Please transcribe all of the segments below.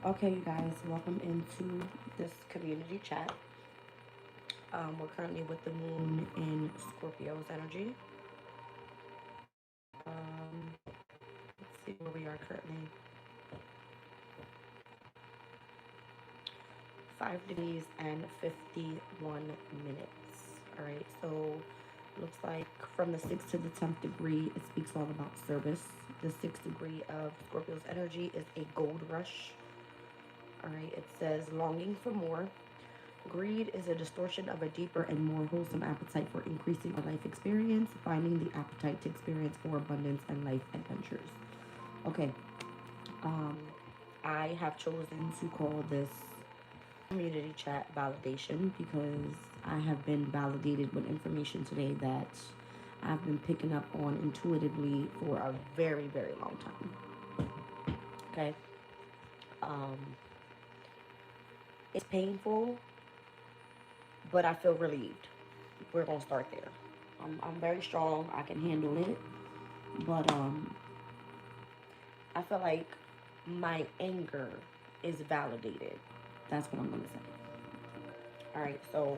Okay, you guys, welcome into this community chat. We're currently with the moon in Scorpio's energy. Let's see where we are currently. 5 degrees and 51 minutes. All right, so looks like from the 6th to the 10th degree, it speaks all about service. The 6th degree of Scorpio's energy is a gold rush. All right, it says longing for more. Greed is a distortion of a deeper and more wholesome appetite for increasing our life experience, finding the appetite to experience more abundance and life adventures. Okay, um, I have chosen to call this community chat validation because I have been validated with information today that I've been picking up on intuitively for a very, very long time. Okay, um, it's painful, but I feel relieved. We're gonna start there. I'm very strong. I can handle it, but I feel like my anger is validated. That's what I'm gonna say. All right. So,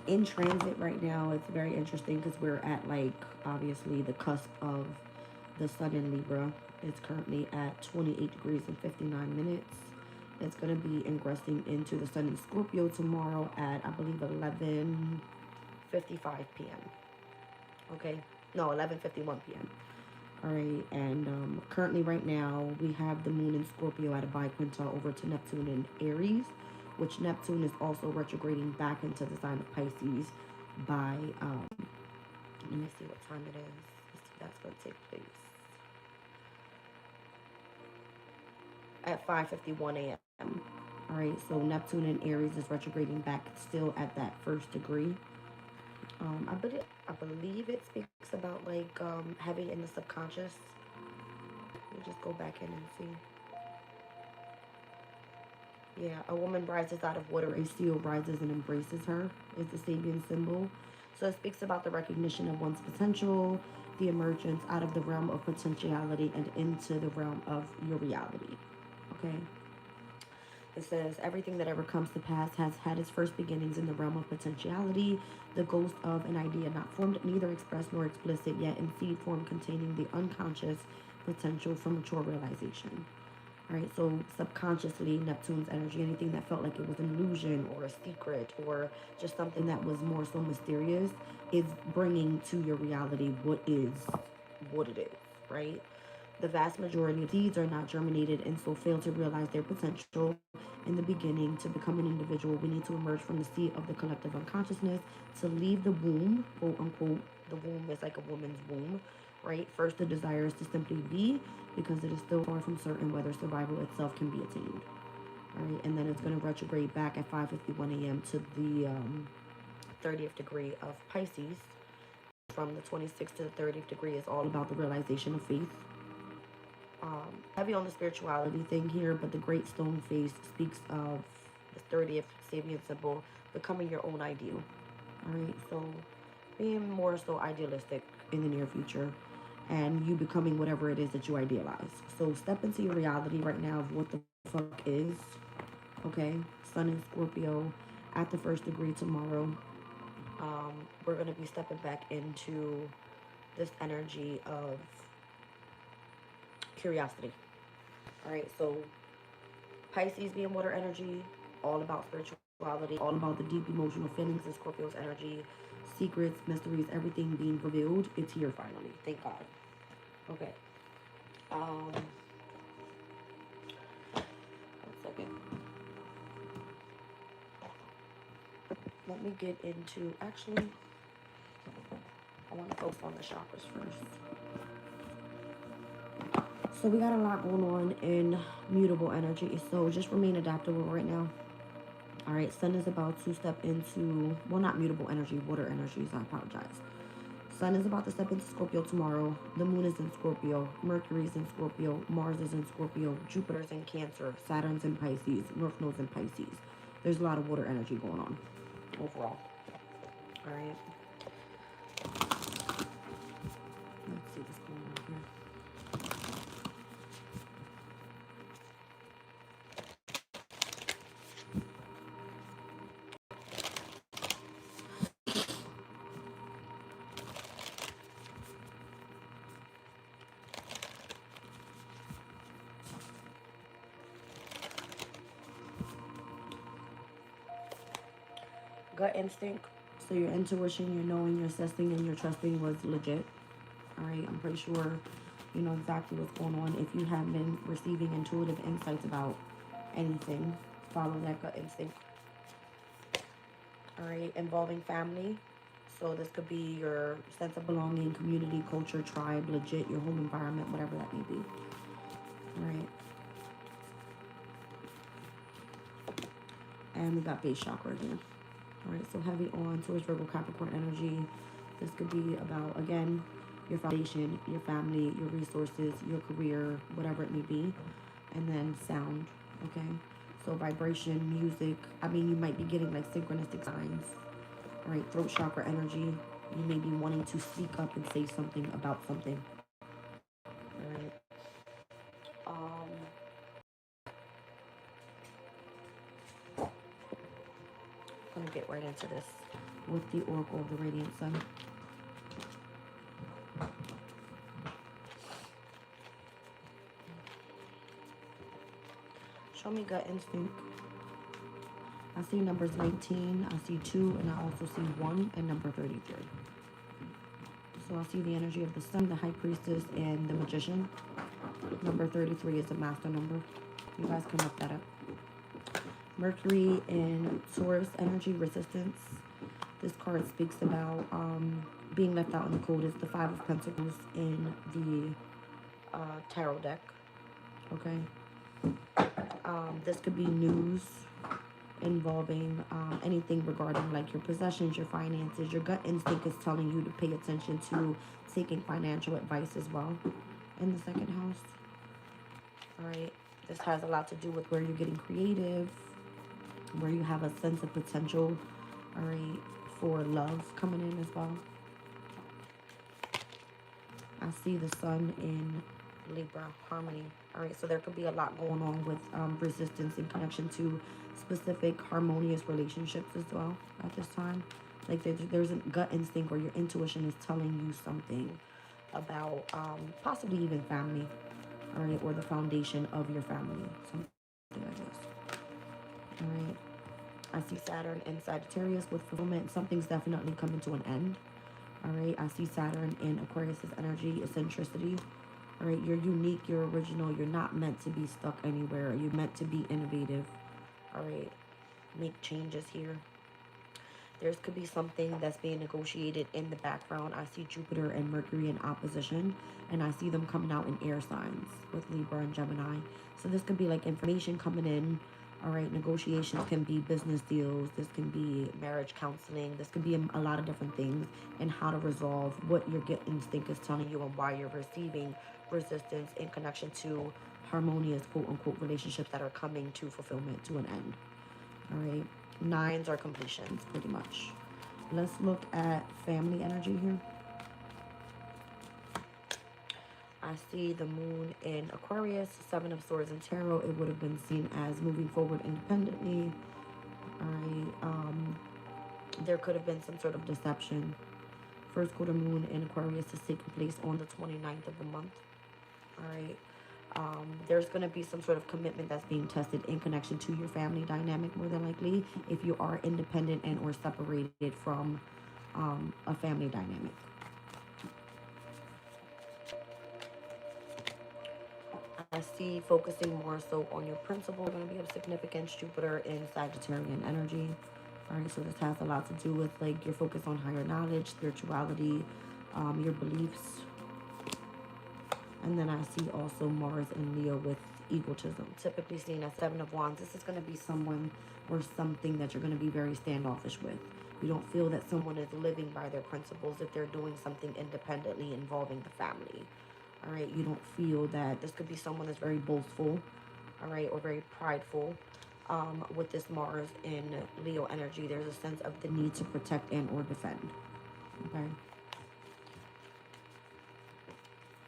in transit right now, it's very interesting because we're at like obviously the cusp of the sun in Libra. It's currently at 28 degrees and 59 minutes. It's going to be ingressing into the sun in Scorpio tomorrow at, I believe, 11:55 p.m. Okay, no, 11:51 p.m. All right, and currently right now we have the moon in Scorpio at a biquintal over to Neptune in Aries, which Neptune is also retrograding back into the sign of Pisces by, let me see what time it is. That's going to take place at 5:51 a.m. All right, so Neptune in Aries is retrograding back still at that first degree. I believe it speaks about like heavy in the subconscious. Let me just go back in and see. Yeah, a woman rises out of water, a seal rises and embraces her is the Sabian symbol. So it speaks about the recognition of one's potential, the emergence out of the realm of potentiality and into the realm of your reality. Okay. It says, everything that ever comes to pass has had its first beginnings in the realm of potentiality, the ghost of an idea not formed, neither expressed nor explicit, yet in seed form containing the unconscious potential for mature realization. All right, so subconsciously, Neptune's energy, anything that felt like it was an illusion or a secret or just something that was more so mysterious, is bringing to your reality what it is, right? The vast majority of seeds are not germinated and so fail to realize their potential in the beginning. To become an individual, we need to emerge from the sea of the collective unconsciousness, to leave the womb, quote unquote. The womb is like a woman's womb, right? First, the desire is to simply be, because it is still far from certain whether survival itself can be attained. All right, and then it's going to retrograde back at 5:51 a.m. to the 30th degree of Pisces. From the 26th to the 30th degree is all about the realization of faith. Heavy on the spirituality thing here, but the Great Stone Face speaks of the 30th Sabian symbol, becoming your own ideal. All right, so being more so idealistic in the near future and you becoming whatever it is that you idealize. So step into your reality right now of what the fuck is. Okay, Sun in Scorpio at the first degree tomorrow. We're going to be stepping back into this energy of curiosity. All right, so Pisces being water energy, all about spirituality, all about the deep emotional feelings in Scorpio's energy, secrets, mysteries, everything being revealed. It's here finally. Thank God. Okay. Um, 1 second. Let me get into, actually, I want to focus on the chakras first. So we got a lot going on in mutable energy. So just remain adaptable right now. All right, Sun is about to step into, well, not mutable energy, water energies. I apologize. Sun is about to step into Scorpio tomorrow. The moon is in Scorpio. Mercury's in Scorpio. Mars is in Scorpio. Jupiter's in Cancer. Saturn's in Pisces. North Node's in Pisces. There's a lot of water energy going on overall. All right. Let's see what's going on here. gut instinct. So your intuition, your knowing, your assessing, and your trusting was legit. All right, I'm pretty sure you know exactly what's going on. If you have been receiving intuitive insights about anything, follow that gut instinct. All right, involving family. So this could be your sense of belonging, community, culture, tribe, legit, your home environment, whatever that may be. All right. And we got base chakra again. All right, so heavy on Taurus, Virgo, Capricorn energy. This could be about, again, your foundation, your family, your resources, your career, whatever it may be. And then sound, okay? So vibration, music. I mean, you might be getting like synchronistic signs. All right, throat chakra energy. You may be wanting to speak up and say something about something. All right. I'm gonna get right into this with the Oracle of the Radiant Sun. Show me gut instinct. I see numbers 19, I see 2, and I also see 1 and number 33. So I see the energy of the Sun, the High Priestess, and the Magician. Number 33 is the master number. You guys can look that up. Mercury in Taurus energy, resistance. This card speaks about being left out in the cold. It's the Five of Pentacles in the tarot deck. Okay. This could be news involving anything regarding like your possessions, your finances. Your gut instinct is telling you to pay attention to taking financial advice as well in the second house. All right. This has a lot to do with where you're getting creative, where you have a sense of potential, all right, for love coming in as well. I see the Sun in Libra, harmony. All right, so there could be a lot going on with resistance in connection to specific harmonious relationships as well at this time. Like there's a gut instinct or your intuition is telling you something about possibly even family, all right, or the foundation of your family, something like this. All right. I see Saturn in Sagittarius with fulfillment. Something's definitely coming to an end. All right. I see Saturn in Aquarius's energy, eccentricity. All right. You're unique. You're original. You're not meant to be stuck anywhere. You're meant to be innovative. All right. Make changes here. There could be something that's being negotiated in the background. I see Jupiter and Mercury in opposition, and I see them coming out in air signs with Libra and Gemini. So this could be like information coming in. All right, negotiations can be business deals. This can be marriage counseling. This could be a lot of different things, and how to resolve what your gut instinct is telling you and why you're receiving resistance in connection to harmonious, quote unquote, relationships that are coming to fulfillment, to an end. All right. Nines are completions, pretty much. Let's look at family energy here. I see the moon in Aquarius, Seven of Swords in Tarot. It would have been seen as moving forward independently. All right. There could have been some sort of deception. First quarter moon in Aquarius is taking place on the 29th of the month. All right. There's going to be some sort of commitment that's being tested in connection to your family dynamic, more than likely, if you are independent and or separated from a family dynamic. I see focusing more so on your principle. Going to be of significance. Jupiter in Sagittarian energy. All right, so this has a lot to do with like your focus on higher knowledge, spirituality, your beliefs. And then I see also Mars and Leo with egotism, typically seen as Seven of Wands. This is going to be someone or something that you're going to be very standoffish with. You don't feel that someone is living by their principles if they're doing something independently involving the family. All right, you don't feel that this could be someone that's very boastful, all right, or very prideful. With this Mars in Leo energy, there's a sense of the need to protect and or defend. Okay.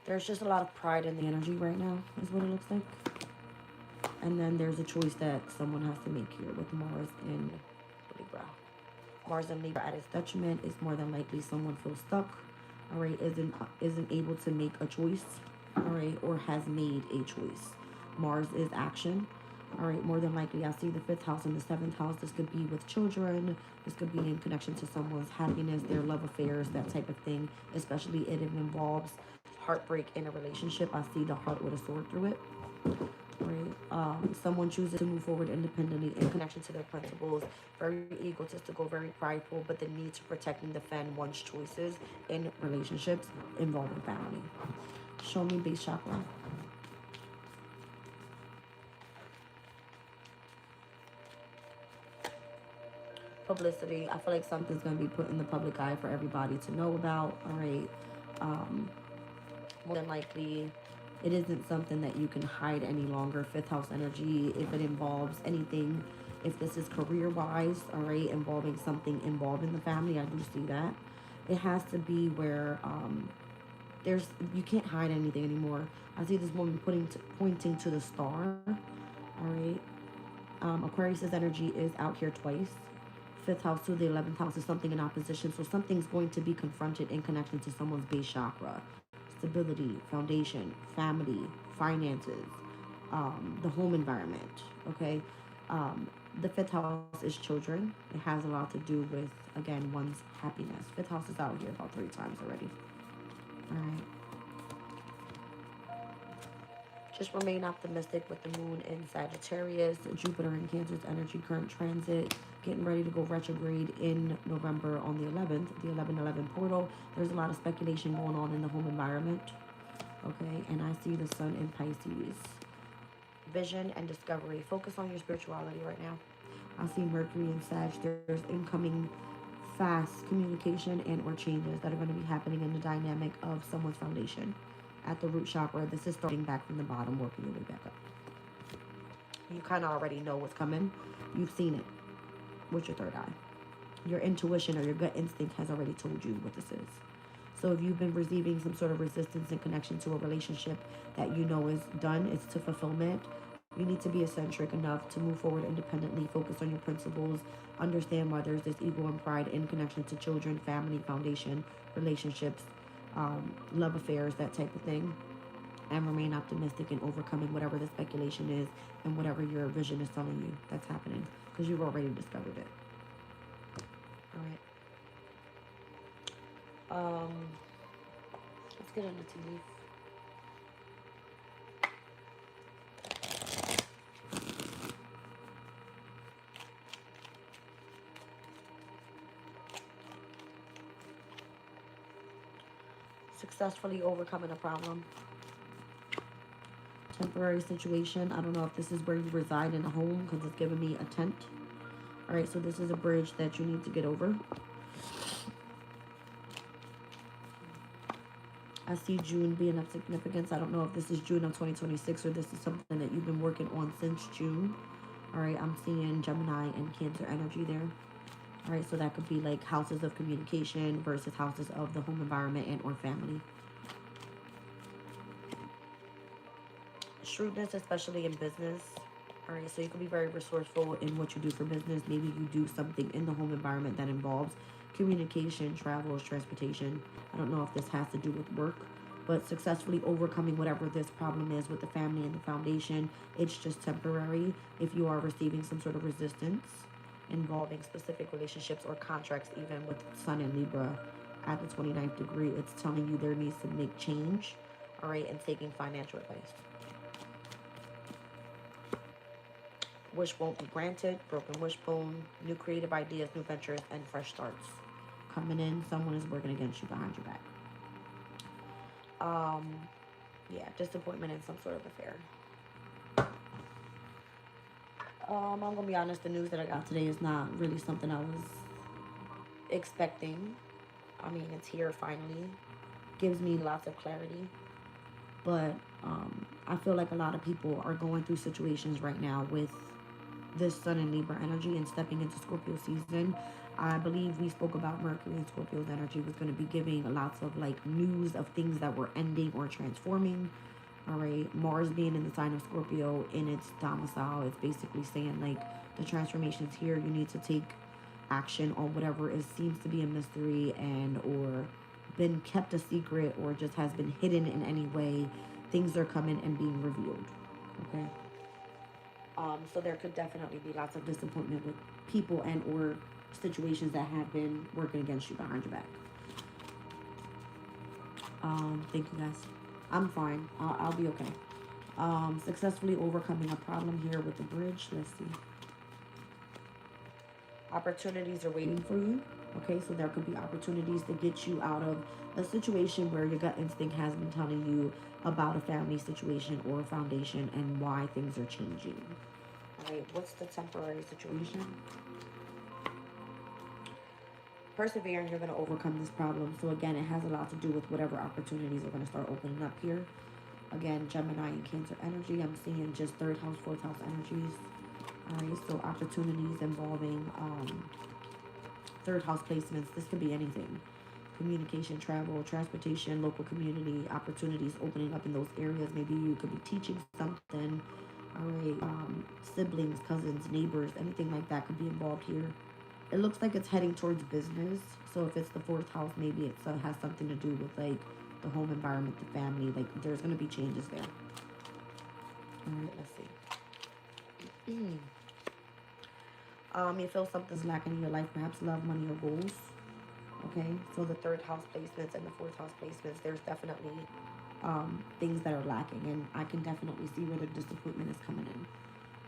There's just a lot of pride in the energy right now, is what it looks like. And then there's a choice that someone has to make here with Mars in Libra. Mars in Libra at its detriment is more than likely someone feels stuck, all right, isn't able to make a choice, all right, or has made a choice. Mars is action. All right, more than likely, I see the fifth house and the seventh house. This could be with children. This could be in connection to someone's happiness, their love affairs, that type of thing. Especially if it involves heartbreak in a relationship. I see the heart with a sword through it. Right? Someone chooses to move forward independently in connection to their principles. Very egotistical, very prideful, but the need to protect and defend one's choices in relationships involving family. Show me base chakra. Publicity. I feel like something's going to be put in the public eye for everybody to know about. All right. Um, More than likely, it isn't something that you can hide any longer. Fifth house energy, if it involves anything, if this is career wise, all right, involving something involving the family, I do see that. It has to be where there's you can't hide anything anymore. I see this woman pointing to the star. All right. Aquarius's energy is out here twice. Fifth house to the 11th house is something in opposition. So something's going to be confronted in connection to someone's base chakra. Stability, foundation, family, finances, the home environment. Okay. The fifth house is children. It has a lot to do with, again, one's happiness. Fifth house is out here about 3 times already. All right. Just remain optimistic with the moon in Sagittarius, Jupiter in Cancer's energy, current transit, getting ready to go retrograde in November on the 11th, the 1111 portal. There's a lot of speculation going on in the home environment. Okay, and I see the sun in Pisces. Vision and discovery. Focus on your spirituality right now. I see Mercury in Sag. There's incoming fast communication and or changes that are going to be happening in the dynamic of someone's foundation. At the root chakra, this is starting back from the bottom, working your way back up. You kind of already know what's coming. You've seen it with your third eye. Your intuition or your gut instinct has already told you what this is. So if you've been receiving some sort of resistance in connection to a relationship that you know is done, it's to fulfillment, you need to be eccentric enough to move forward independently, focus on your principles, understand why there's this ego and pride in connection to children, family, foundation, relationships, love affairs, that type of thing, and remain optimistic in overcoming whatever the speculation is and whatever your vision is telling you that's happening, because you've already discovered it. All right. Let's get into tea leaf. Successfully overcoming a problem. Temporary situation. I don't know if this is where you reside in a home, because it's giving me a tent. All right, so this is a bridge that you need to get over. I see June being of significance. I don't know if this is June of 2026 or this is something that you've been working on since June. All right, I'm seeing Gemini and Cancer energy there. All right, so that could be like houses of communication versus houses of the home environment and or family. Shrewdness, especially in business. All right, so you can be very resourceful in what you do for business. Maybe you do something in the home environment that involves communication, travels, transportation. I don't know if this has to do with work, but successfully overcoming whatever this problem is with the family and the foundation. It's just temporary. If you are receiving some sort of resistance involving specific relationships or contracts, even with Sun and Libra at the 29th degree, it's telling you there needs to make change, all right, and taking financial advice. Wish won't be granted, broken wishbone, new creative ideas, new ventures, and fresh starts coming in. Someone is working against you behind your back. Yeah, disappointment in some sort of affair. I'm gonna be honest, the news that I got today is not really something I was expecting. I mean, it's here finally. Gives me lots of clarity. But I feel like a lot of people are going through situations right now with this Sun and Libra energy and stepping into Scorpio season. I believe we spoke about Mercury and Scorpio's energy was going to be giving lots of like news of things that were ending or transforming. All right, Mars being in the sign of Scorpio in its domicile, it's basically saying like the transformation's here. You need to take action on whatever is seems to be a mystery and or been kept a secret or just has been hidden in any way. Things are coming and being revealed. Okay. So there could definitely be lots of disappointment with people and or situations that have been working against you behind your back. Thank you guys. I'm fine. I'll be okay. Successfully overcoming a problem here with the bridge. Let's see. Opportunities are waiting for you. Okay, so there could be opportunities to get you out of a situation where your gut instinct has been telling you about a family situation or a foundation and why things are changing. All right, what's the temporary situation? Persevering, you're going to overcome this problem. So again, it has a lot to do with whatever opportunities are going to start opening up here. Again, Gemini and Cancer energy. I'm seeing just third house, fourth house energies. All right, so opportunities involving third house placements. This could be anything. Communication, travel, transportation, local community, opportunities opening up in those areas. Maybe you could be teaching something. All right, siblings, cousins, neighbors, anything like that could be involved here. It looks like it's heading towards business. So if it's the fourth house, maybe it has something to do with like the home environment, the family. Like there's going to be changes there. All right, let's see. You feel something's lacking in your life, perhaps love, money, or goals. Okay, so the third house placements and the fourth house placements, there's definitely things that are lacking, and I can definitely see where the disappointment is coming in.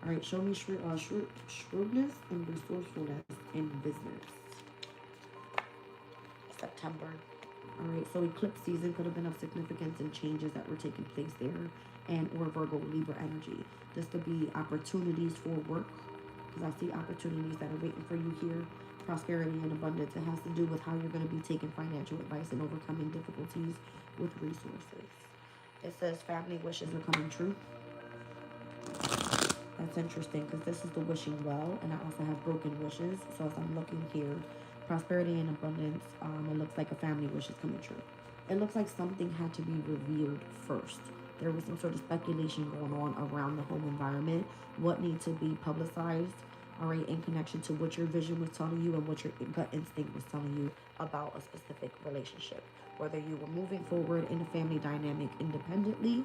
All right, show me shrewdness and resourcefulness in business. September. All right, so eclipse season could have been of significance and changes that were taking place there, and or Virgo, Libra energy. This could be opportunities for work, because I see opportunities that are waiting for you here. Prosperity and abundance. It has to do with how you're going to be taking financial advice and overcoming difficulties with resources. It says family wishes are coming true. That's interesting because this is the wishing well, and I also have broken wishes. So as I'm looking here, prosperity and abundance, it looks like a family wish is coming true. It looks like something had to be revealed first. There was some sort of speculation going on around the home environment, what needs to be publicized, all right, in connection to what your vision was telling you and what your gut instinct was telling you about a specific relationship. Whether you were moving forward in a family dynamic independently,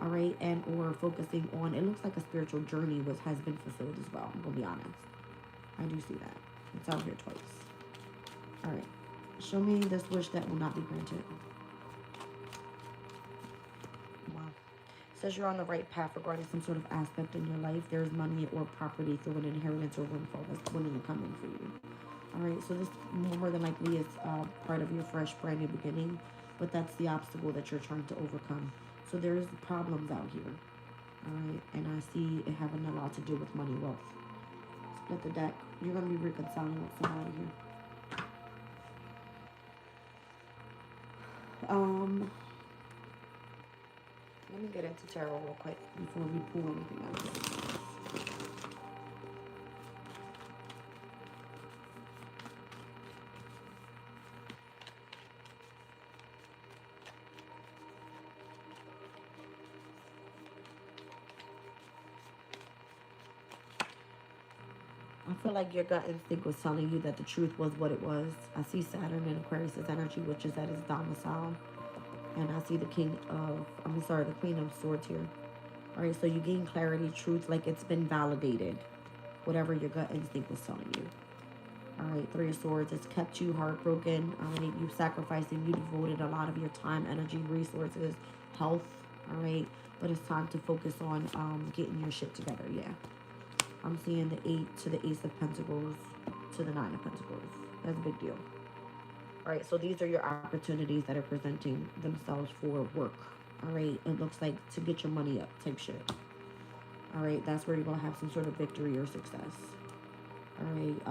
all right, and or focusing on, it looks like a spiritual journey has been fulfilled as well. I'm gonna be honest, I do see that. It's out here twice. All right, show me this wish that will not be granted. Wow. Says you're on the right path regarding some sort of aspect in your life. There's money or property through an inheritance or windfall that's going to come in for you. All right, so this more than likely is part of your fresh, brand new beginning, but that's the obstacle that you're trying to overcome. So there's problems out here. All right, and I see it having a lot to do with money, wealth. Split the deck. You're going to be reconciling with somebody here. Let me get into tarot real quick before we pull anything else. I feel like your gut instinct was telling you that the truth was what it was. I see Saturn in Aquarius' energy, which is at his domicile. And I see the Queen of Swords here. All right, so you gain clarity, truth, like it's been validated. Whatever your gut instinct was telling you. All right, Three of Swords, it's kept you heartbroken. All right, you sacrificed and you devoted a lot of your time, energy, resources, health. All right, but it's time to focus on getting your shit together, yeah. I'm seeing the 8 to the Ace of Pentacles to the 9 of Pentacles. That's a big deal. All right, so these are your opportunities that are presenting themselves for work. All right, it looks like to get your money up type shit. All right, that's where you're going to have some sort of victory or success. All right,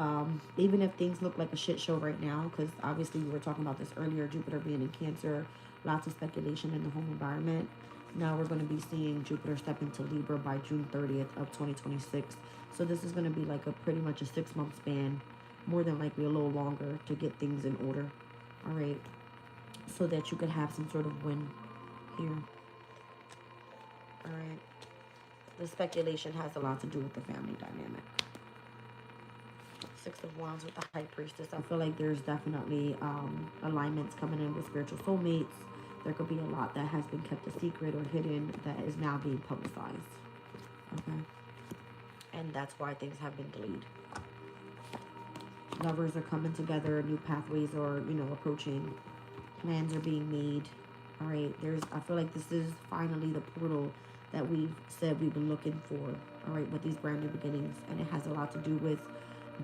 even if things look like a shit show right now, because obviously we were talking about this earlier, Jupiter being in Cancer, lots of speculation in the home environment. Now we're going to be seeing Jupiter step into Libra by June 30th of 2026. So this is going to be like pretty much a 6-month span, more than likely a little longer, to get things in order. All right, so that you could have some sort of win here. All right, the speculation has a lot to do with the family dynamic. 6 of Wands with the High Priestess. I feel like there's definitely alignments coming in with spiritual soulmates. There could be a lot that has been kept a secret or hidden that is now being publicized. Okay. and that's why things have been delayed. Lovers are coming together, new pathways are, you know, approaching, plans are being made. All right, I feel like this is finally the portal that we've said we've been looking for. All right, with these brand new beginnings, and it has a lot to do with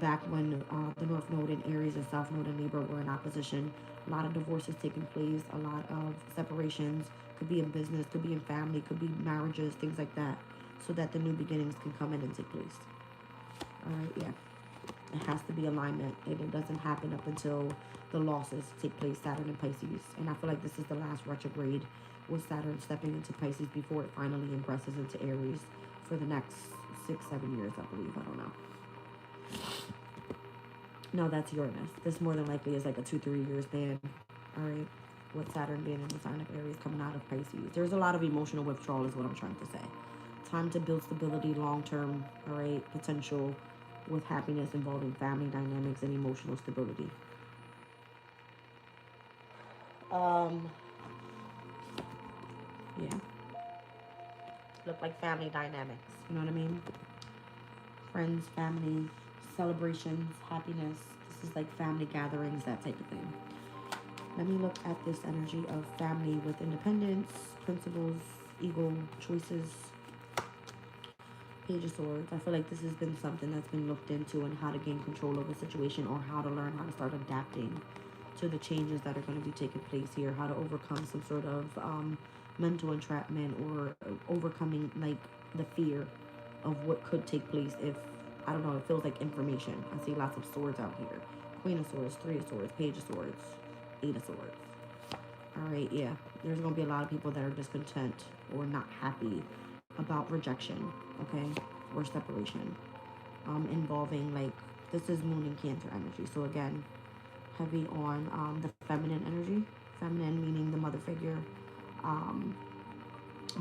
back when the North Node and Aries and South Node and Libra were in opposition. A lot of divorces taking place, a lot of separations. Could be in business, could be in family, could be marriages, things like that, so that the new beginnings can come in and take place. All right, yeah. It has to be alignment, and it doesn't happen up until the losses take place, Saturn and Pisces. And I feel like this is the last retrograde with Saturn stepping into Pisces before it finally ingresses into Aries for the next 6-7 years, I believe. I don't know. No, that's Uranus. This more than likely is like a 2-3 year span. All right, with Saturn being in the sign of Aries coming out of Pisces. There's a lot of emotional withdrawal is what I'm trying to say. Time to build stability, long-term, all right, potential with happiness involving family dynamics and emotional stability. Yeah. Look like family dynamics. You know what I mean? Friends, family, celebrations, happiness. This is like family gatherings, that type of thing. Let me look at this energy of family with independence, principles, ego, choices. Page of Swords. I feel like this has been something that's been looked into and how to gain control of a situation, or how to learn how to start adapting to the changes that are going to be taking place here. How to overcome some sort of mental entrapment, or overcoming like the fear of what could take place if, I don't know, it feels like information. I see lots of swords out here. Queen of Swords, Three of Swords, Page of Swords, Eight of Swords. All right, yeah. There's going to be a lot of people that are discontent or not happy about rejection, okay, or separation, involving like, this is Moon and Cancer energy. So again, heavy on the feminine energy. Feminine meaning the mother figure,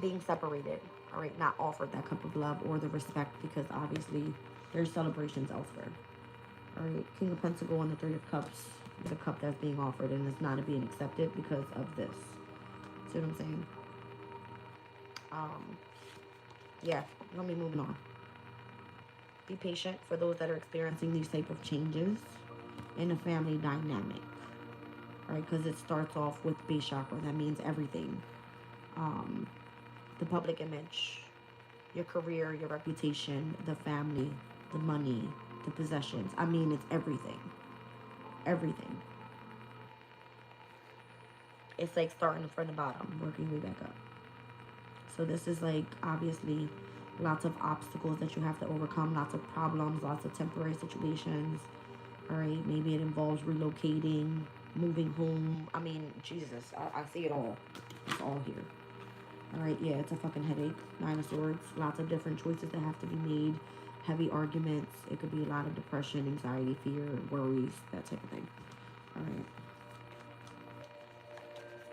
being separated, all right, not offered that cup of love or the respect, because obviously there's celebrations elsewhere. All right, King of Pentacles and the Three of Cups is a cup that's being offered and it's not being accepted because of this. See what I'm saying? Yeah, we're gonna be moving on. Be patient for those that are experiencing these type of changes in a family dynamic. All right, because it starts off with base chakra. That means everything. The public image, your career, your reputation, the family, the money, the possessions. I mean, it's everything. Everything. It's like starting from the bottom, working way back up. So this is like, obviously, lots of obstacles that you have to overcome, lots of problems, lots of temporary situations. All right, maybe it involves relocating, moving home. I mean, Jesus, I see it all. It's all here. All right, yeah, it's a fucking headache. Nine of Swords, lots of different choices that have to be made. Heavy arguments. It could be a lot of depression, anxiety, fear, worries, that type of thing. All right.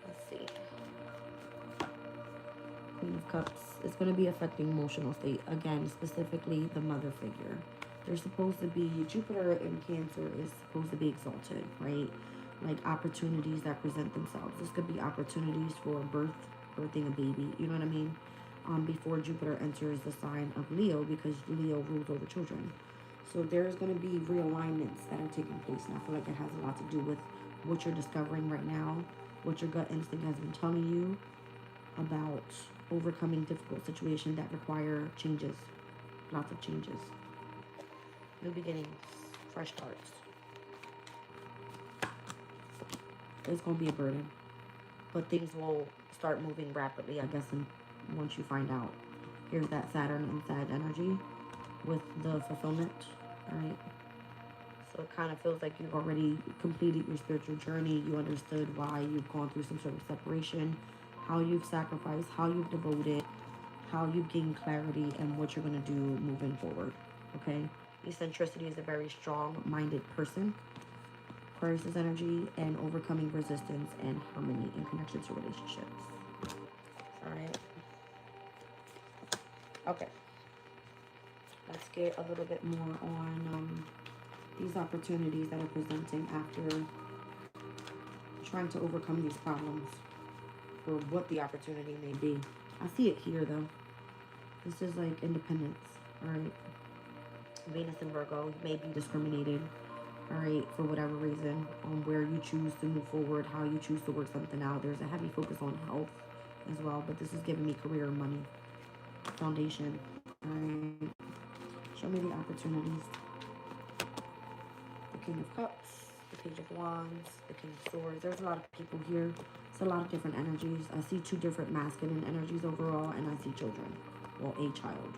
Let's see. Queen of Cups. It's going to be affecting emotional state. Again, specifically the mother figure. They're supposed to be, Jupiter in Cancer is supposed to be exalted, right? Like opportunities that present themselves. This could be opportunities for birthing a baby, you know what I mean? Before Jupiter enters the sign of Leo, because Leo rules over children. So there's going to be realignments that are taking place. And I feel like it has a lot to do with what you're discovering right now, what your gut instinct has been telling you about overcoming difficult situations that require changes. Lots of changes. New beginnings. Fresh starts. It's going to be a burden. But things will start moving rapidly, I guess, once you find out. Here's that Saturn and Sag energy with the fulfillment, all right? So it kind of feels like you've already completed your spiritual journey. You understood why you've gone through some sort of separation, how you've sacrificed, how you've devoted, how you've gained clarity, and what you're going to do moving forward, okay? Eccentricity is a very strong-minded person. Aquarius' energy, and overcoming resistance and harmony in connection to relationships. All right. Okay. Let's get a little bit more on these opportunities that are presenting after trying to overcome these problems, or what the opportunity may be. I see it here, though. This is like independence, all right? Venus in Virgo, you may be discriminated, all right, for whatever reason, on where you choose to move forward, how you choose to work something out. There's a heavy focus on health as well, but this is giving me career and money. Foundation, all right. Show me the opportunities. The King of Cups, the Page of Wands, the King of Swords. There's a lot of people here. It's a lot of different energies. I see 2 different masculine energies overall, and I see children. Well, a child.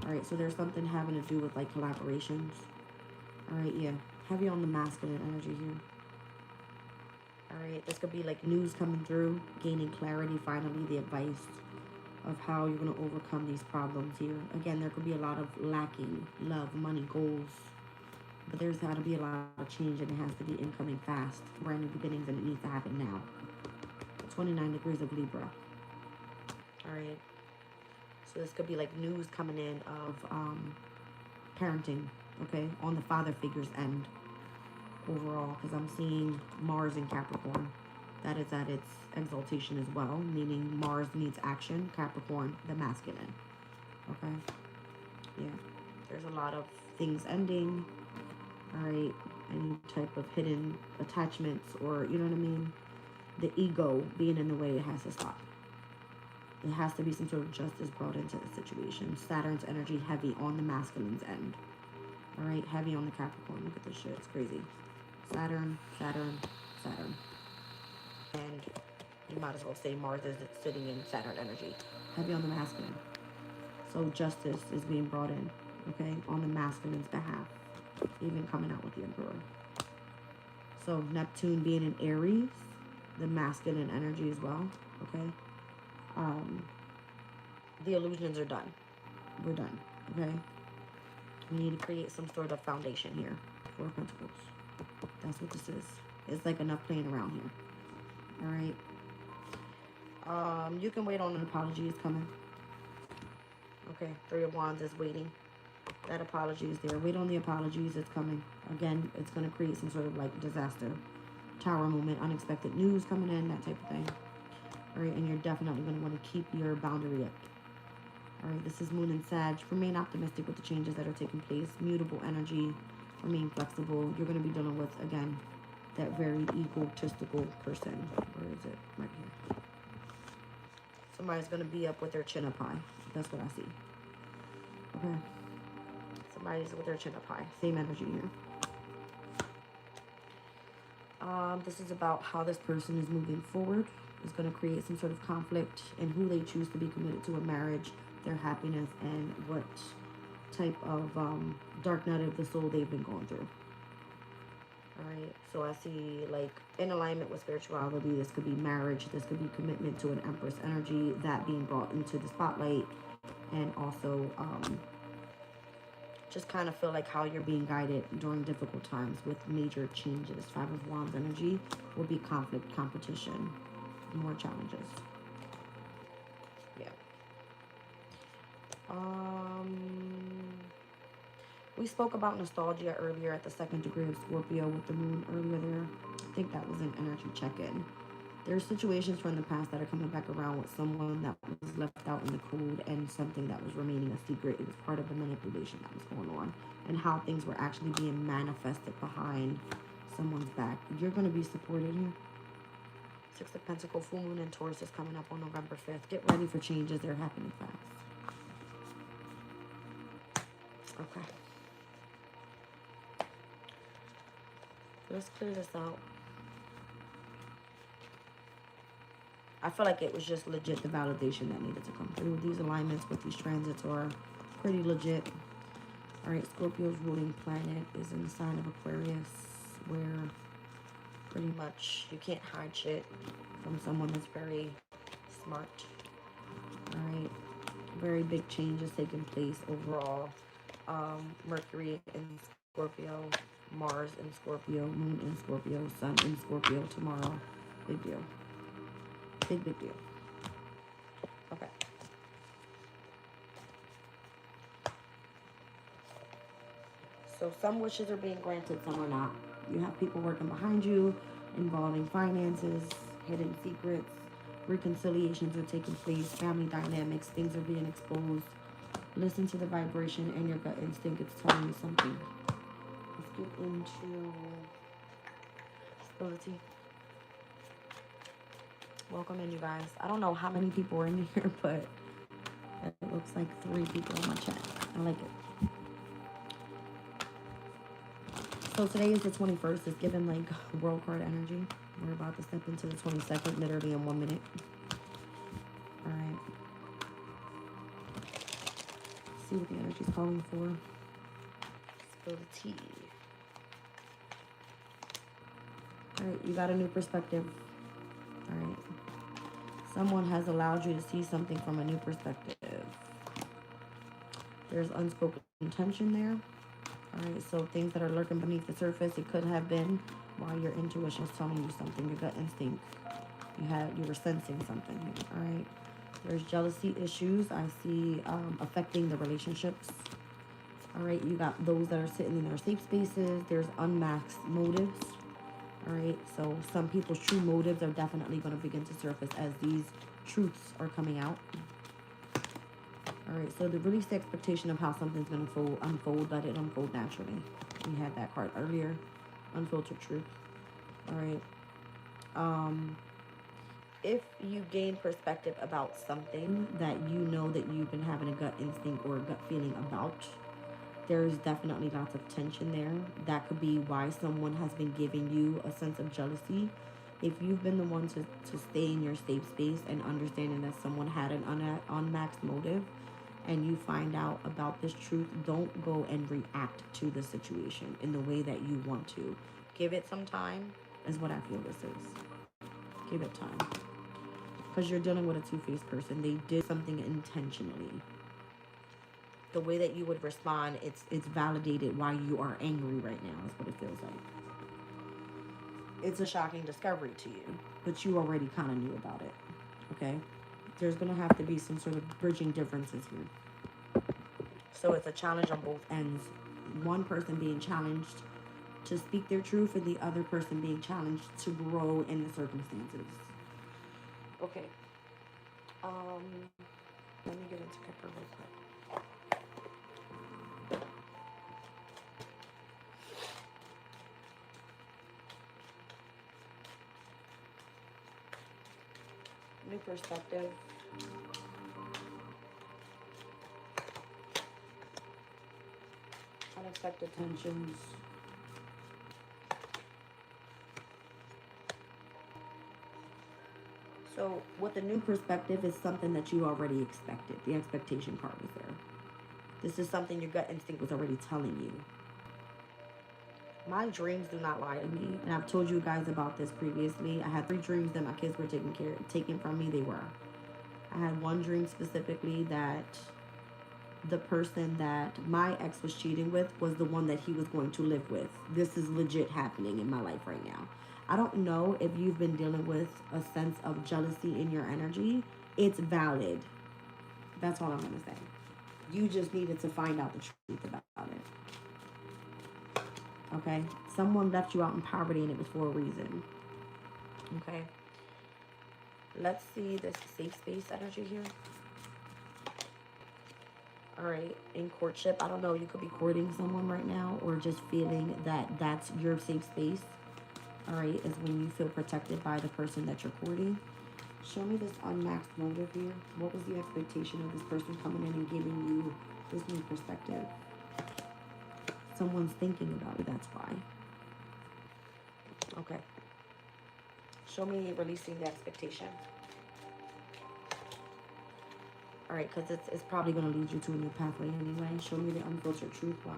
All right, so there's something having to do with like collaborations. All right, yeah. Heavy on the masculine energy here. All right, this could be like news coming through, gaining clarity, finally, the advice of how you're going to overcome these problems here. Again, there could be a lot of lacking love, money, goals. But there's got to be a lot of change, and it has to be incoming fast. Brand new beginnings, and it needs to happen now. 29 degrees of Libra. All right. So this could be like news coming in of parenting, okay, on the father figure's end overall, because I'm seeing Mars in Capricorn. That is at its exaltation as well, meaning Mars needs action, Capricorn, the masculine, okay? Yeah, there's a lot of things ending, all right? Any type of hidden attachments, or, you know what I mean? The ego being in the way, it has to stop. It has to be some sort of justice brought into the situation. Saturn's energy heavy on the masculine's end. All right, heavy on the Capricorn. Look at this shit, it's crazy. Saturn, Saturn, Saturn. And you might as well say Mars is sitting in Saturn energy. Heavy on the masculine. So justice is being brought in, okay, on the masculine's behalf. Even coming out with the Emperor. So Neptune being in Aries, the masculine energy as well, okay? The illusions are done. We're done, okay? We need to create some sort of foundation here. 4 of Pentacles. That's what this is. It's like enough playing around here. All right. You can wait on an apology. It's coming. Okay. 3 of Wands is waiting. That apology is there. Wait on the apologies. It's coming. Again, it's going to create some sort of like disaster. Tower moment. Unexpected news coming in. That type of thing. All right. And you're definitely going to want to keep your boundary up. All right, this is Moon and Sag. Remain optimistic with the changes that are taking place. Mutable energy. Remain flexible. You're going to be dealing with, again, that very egotistical person. Where is it? Right here. Somebody's going to be up with their chin up high. That's what I see. Okay. Somebody's with their chin up high. Same energy here. This is about how this person is moving forward. It's going to create some sort of conflict in who they choose to be committed to a marriage, their happiness, and what type of dark night of the soul they've been going through. All right, so I see like in alignment with spirituality, this could be marriage, this could be commitment to an Empress energy, that being brought into the spotlight, and also just kind of feel like how you're being guided during difficult times with major changes. 5 of Wands energy will be conflict, competition, more challenges. Yeah. We spoke about nostalgia earlier at the 2nd degree of Scorpio with the moon earlier there. I think that was an energy check-in. There's situations from the past that are coming back around with someone that was left out in the cold and something that was remaining a secret. It was part of the manipulation that was going on and how things were actually being manifested behind someone's back. You're going to be supported here. 6 of Pentacles, full moon in Taurus is coming up on November 5th. Get ready for changes. They're happening fast. Okay. Let's clear this out. I feel like it was just legit the validation that needed to come through. These alignments with these transits are pretty legit. All right, Scorpio's ruling planet is in the sign of Aquarius, where pretty much you can't hide shit from someone that's very smart. All right, very big changes taking place overall. Mercury in Scorpio, Mars in Scorpio, Moon in Scorpio, Sun in Scorpio tomorrow. Big deal. Big deal. Okay. So some wishes are being granted, some are not. You have people working behind you, involving finances, hidden secrets, reconciliations are taking place, family dynamics, things are being exposed. Listen to the vibration and your gut instinct. It's telling you something. Let's get into stability. Welcome in, you guys. I don't know how many people are in here, but it looks like 3 people in my chat. I like it. So today is the 21st. It's given like world card energy. We're about to step into the 22nd, literally in 1 minute. All right. See what the energy's calling for. Spill the tea. All right, you got a new perspective. All right. Someone has allowed you to see something from a new perspective. There's unspoken tension there. All right, so things that are lurking beneath the surface, it could have been while your intuition was telling you something, your gut instinct. You were sensing something here. All right. There's jealousy issues. I see affecting the relationships. All right, you got those that are sitting in their safe spaces. There's unmasked motives. All right, so some people's true motives are definitely going to begin to surface as these truths are coming out. All right, so the release the expectation of how something's going to unfold, let it unfold naturally. We had that card earlier, unfiltered truth. All right. If you gain perspective about something that you know that you've been having a gut instinct or a gut feeling about, there's definitely lots of tension there. That could be why someone has been giving you a sense of jealousy. If you've been the one to stay in your safe space and understanding that someone had an unmaxed motive, and you find out about this truth, don't go and react to the situation in the way that you want to. Give it some time, is what I feel this is. Give it time. Because you're dealing with a two-faced person. They did something intentionally. The way that you would respond, it's validated why you are angry right now, is what it feels like. It's a shocking discovery to you, but you already kind of knew about it, okay? There's going to have to be some sort of bridging differences here. So it's a challenge on both ends. One person being challenged to speak their truth and the other person being challenged to grow in the circumstances. Okay. Let me get into Kepler real quick. New perspective. Unexpected tensions. So with the new perspective is something that you already expected. The expectation part was there. This is something your gut instinct was already telling you. My dreams do not lie to me. And I've told you guys about this previously. I had 3 dreams that my kids were taken from me. They were. I had one dream specifically that the person that my ex was cheating with was the one that he was going to live with. This is legit happening in my life right now. I don't know if you've been dealing with a sense of jealousy in your energy. It's valid. That's all I'm going to say. You just needed to find out the truth about it. Okay? Someone left you out in poverty and it was for a reason. Okay? Let's see this safe space energy here. All right, in courtship, I don't know, you could be courting someone right now or just feeling that that's your safe space. All right, is when you feel protected by the person that you're courting. Show me this unmaxed motive here. What was the expectation of this person coming in and giving you this new perspective? Someone's thinking about it, that's why. Okay. Show me releasing the expectation. All right, because it's probably going to lead you to a new pathway anyway. Show me the unfiltered truth. Wow.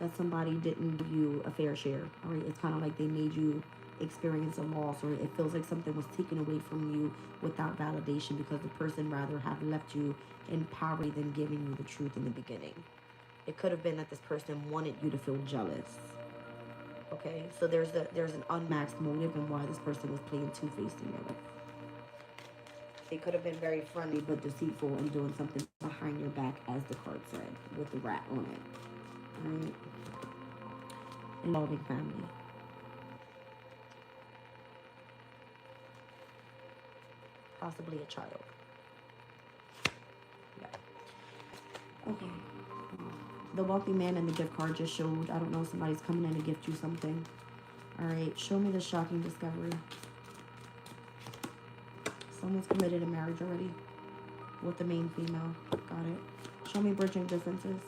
That somebody didn't give you a fair share. All right, it's kind of like they made you experience a loss, or it feels like something was taken away from you without validation because the person rather have left you in poverty than giving you the truth in the beginning. It could have been that this person wanted you to feel jealous. Okay, so there's an unmaxed motive and why this person was playing two-faced in your life. They could have been very friendly but deceitful and doing something behind your back, as the card said, with the rat on it. All right? Involving family. Possibly a child. Yeah. Okay. The wealthy man and the gift card just showed. I don't know if somebody's coming in to gift you something. All right. Show me the shocking discovery. Someone's committed to marriage already with the main female. Got it. Show me bridging differences.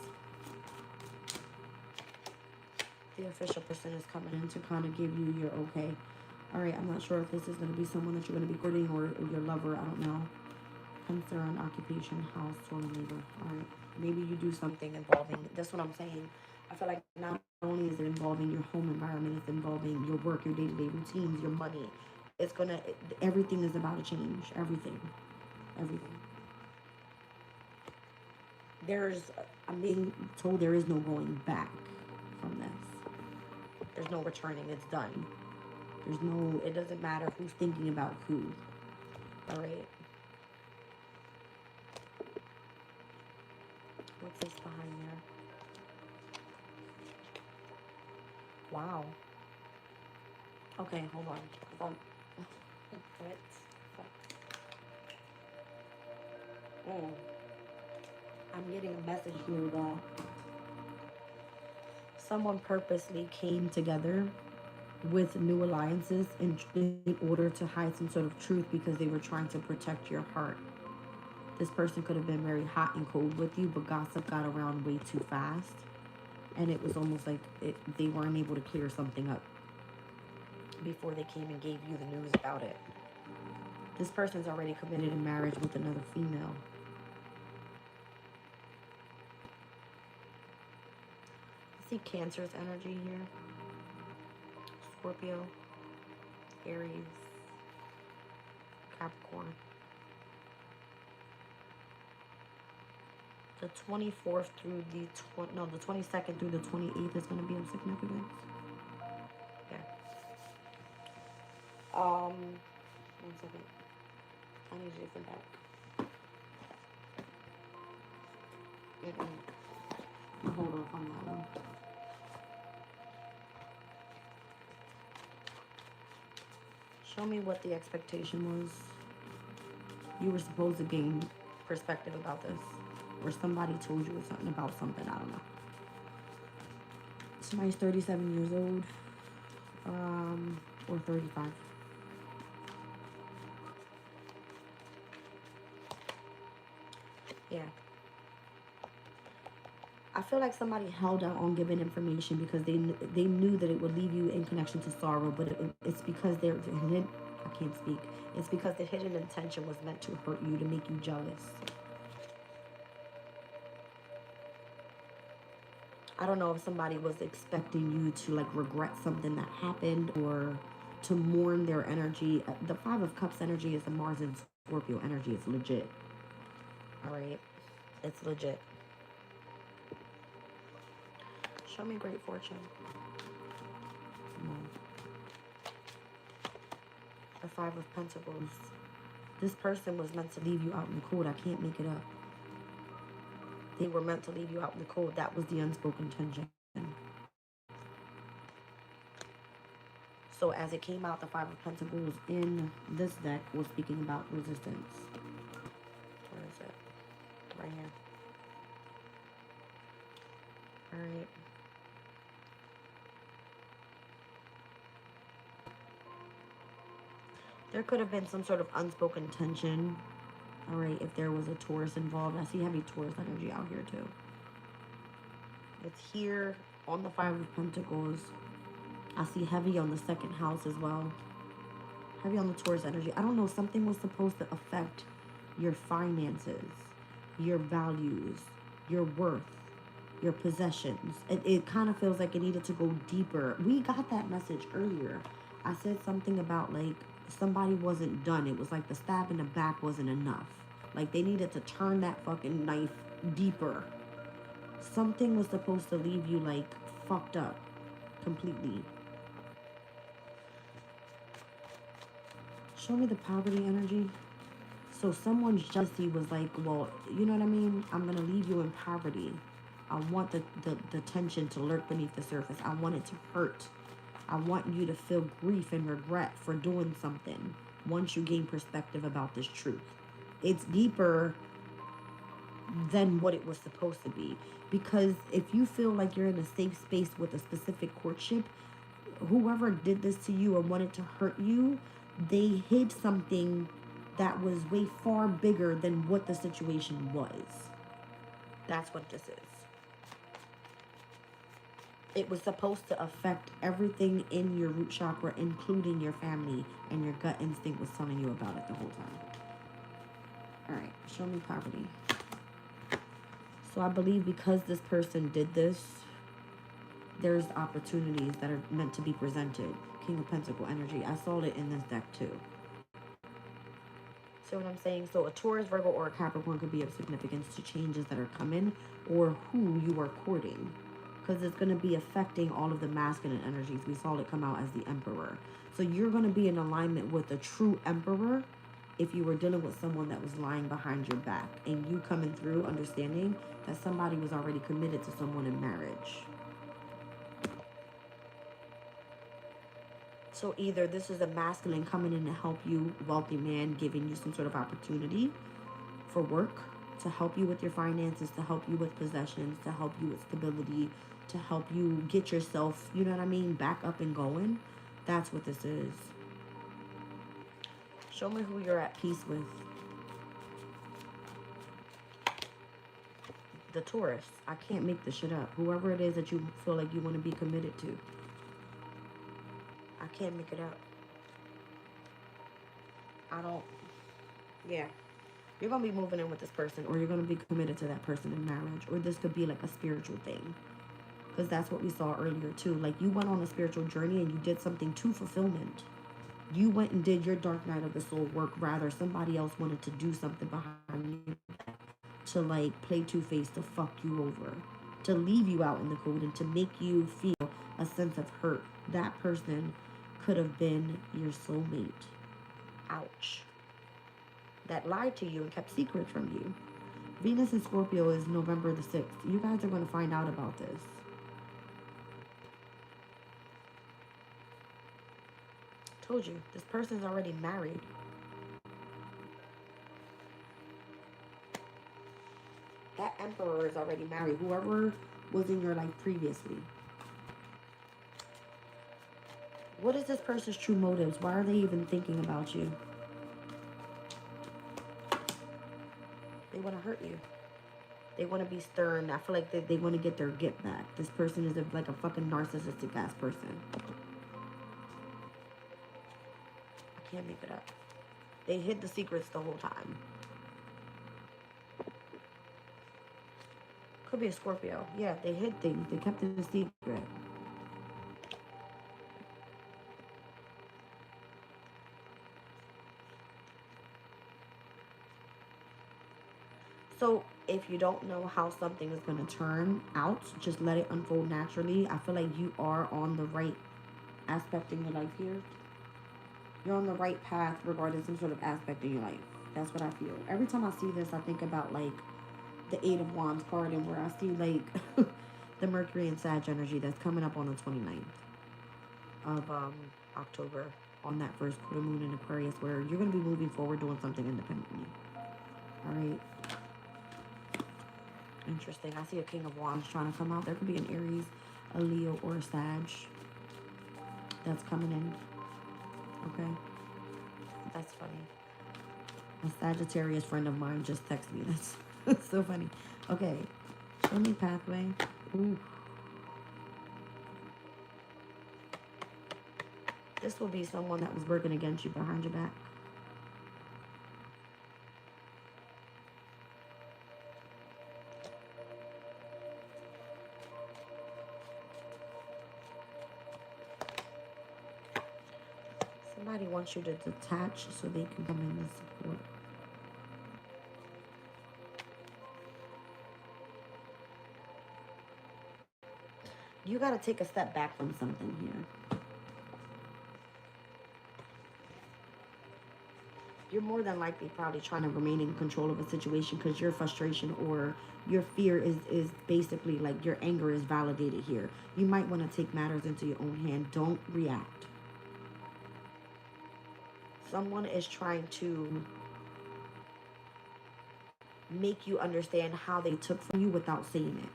The official person is coming in to kind of give you your okay. All right. I'm not sure if this is going to be someone that you're going to be courting or your lover. I don't know. Concern, occupation, house, or labor. All right. Maybe you do something involving. That's what I'm saying. I feel like not only is it involving your home environment, it's involving your work, your day-to-day routines, your money. It's gonna. Everything is about to change. Everything. Everything. There's. I'm being told there is no going back from this. There's no returning. It's done. There's no. It doesn't matter who's thinking about who. All right. What's this behind there? Wow. Okay, hold on. Hold on. What? Mm. I'm getting a message here that someone purposely came together with new alliances in order to hide some sort of truth because they were trying to protect your heart. This person could have been very hot and cold with you, but gossip got around way too fast. And it was almost like they weren't able to clear something up before they came and gave you the news about it. This person's already committed in marriage with another female. I see Cancer's energy here. Scorpio, Aries, Capricorn. The 24th through the 22nd through the 28th is going to be of significance. Yeah. 1 second. I need you to come back. I'll hold off on that one. Show me what the expectation was. You were supposed to gain perspective about this. Or somebody told you something about something. I don't know. Somebody's 37 years old. Or 35. Yeah. I feel like somebody held out on giving information because they knew that it would leave you in connection to sorrow, but it's because they're hidden. I can't speak. It's because the hidden intention was meant to hurt you, to make you jealous. I don't know if somebody was expecting you to like regret something that happened or to mourn their energy. The Five of Cups energy is the Mars and Scorpio energy. It's legit. All right. It's legit. Show me great fortune. No. The Five of Pentacles. This person was meant to leave you out in the cold. I can't make it up. They were meant to leave you out in the cold. That was the unspoken tension. So as it came out, the Five of Pentacles in this deck was speaking about resistance. Where is it? Right here. All right. There could have been some sort of unspoken tension. All right, if there was a Taurus involved. I see heavy Taurus energy out here too. It's here on the Five of Pentacles. I see heavy on the second house as well. Heavy on the Taurus energy. I don't know, something was supposed to affect your finances, your values, your worth, your possessions. It kind of feels like it needed to go deeper. We got that message earlier. I said something about like somebody wasn't done. It was like the stab in the back wasn't enough. Like they needed to turn that fucking knife deeper. Something was supposed to leave you like fucked up completely. Show me the poverty energy. So someone's jealousy was like, well, you know what I mean? I'm going to leave you in poverty. I want the tension to lurk beneath the surface. I want it to hurt. I want you to feel grief and regret for doing something once you gain perspective about this truth. It's deeper than what it was supposed to be. Because if you feel like you're in a safe space with a specific courtship, whoever did this to you or wanted to hurt you, they hid something that was way far bigger than what the situation was. That's what this is. It was supposed to affect everything in your root chakra, including your family, and your gut instinct was telling you about it the whole time. All right, show me poverty. So I believe because this person did this, there's opportunities that are meant to be presented. King of Pentacle energy. I saw it in this deck too. See what I'm saying? So a Taurus, Virgo, or a Capricorn could be of significance to changes that are coming or who you are courting. Because it's going to be affecting all of the masculine energies. We saw it come out as the Emperor. So you're going to be in alignment with a true Emperor if you were dealing with someone that was lying behind your back. And you coming through understanding that somebody was already committed to someone in marriage. So either this is a masculine coming in to help you, wealthy man, giving you some sort of opportunity for work, to help you with your finances, to help you with possessions, to help you with stability, to help you get yourself, you know what I mean, back up and going. That's what this is. Show me who you're at peace with. The Taurus. I can't make this shit up. Whoever it is that you feel like you want to be committed to. I can't make it up. I don't. Yeah. You're going to be moving in with this person, or you're going to be committed to that person in marriage, or this could be like a spiritual thing. Because that's what we saw earlier too. Like you went on a spiritual journey and you did something to fulfillment. You went and did your dark night of the soul work. Rather, somebody else wanted to do something behind you to like play two-faced, to fuck you over, to leave you out in the cold, and to make you feel a sense of hurt. That person could have been your soulmate. Ouch. That lied to you and kept secrets from you. Venus in Scorpio is November the 6th. You guys are going to find out about this. Told you, this person's already married. That Emperor is already married. Whoever was in your life previously. What is this person's true motives? Why are they even thinking about you? They want to hurt you. They want to be stern. I feel like they want to get their get back. This person is like a fucking narcissistic ass person. I can't make it up. They hid the secrets the whole time. Could be a Scorpio. Yeah, they hid things. They kept it a secret. So if you don't know how something is going to turn out, just let it unfold naturally. I feel like you are on the right aspect in your life here. You're on the right path regarding some sort of aspect in your life. That's what I feel. Every time I see this, I think about like the Eight of Wands card, and where I see like the Mercury and Sag energy that's coming up on the 29th of October, on that first quarter moon in Aquarius, where you're going to be moving forward doing something independently. All right. Interesting. I see a King of Wands trying to come out. There could be an Aries, a Leo, or a Sag that's coming in. Okay. That's funny. A Sagittarius friend of mine just texted me. That's so funny. Okay. Show me pathway. Ooh. This will be someone that was working against you behind your back. Somebody wants you to detach so they can come in and support. You got to take a step back from something here. You're more than likely probably trying to remain in control of a situation because your frustration or your fear is basically like your anger is validated here. You might want to take matters into your own hand. Don't react. Someone is trying to make you understand how they took from you without saying it.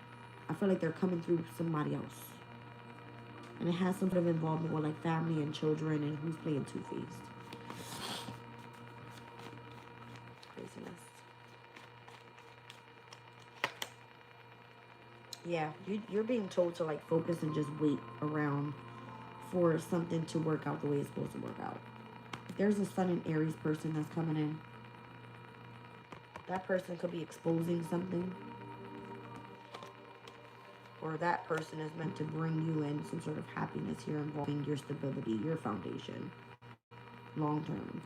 I feel like they're coming through somebody else. And it has some sort of involvement with like family and children and who's playing two-faced. Craziness. Yeah, you're being told to like focus and just wait around for something to work out the way it's supposed to work out. There's a Sun and Aries person that's coming in. That person could be exposing something. Or that person is meant to bring you in some sort of happiness here involving your stability, your foundation, long term.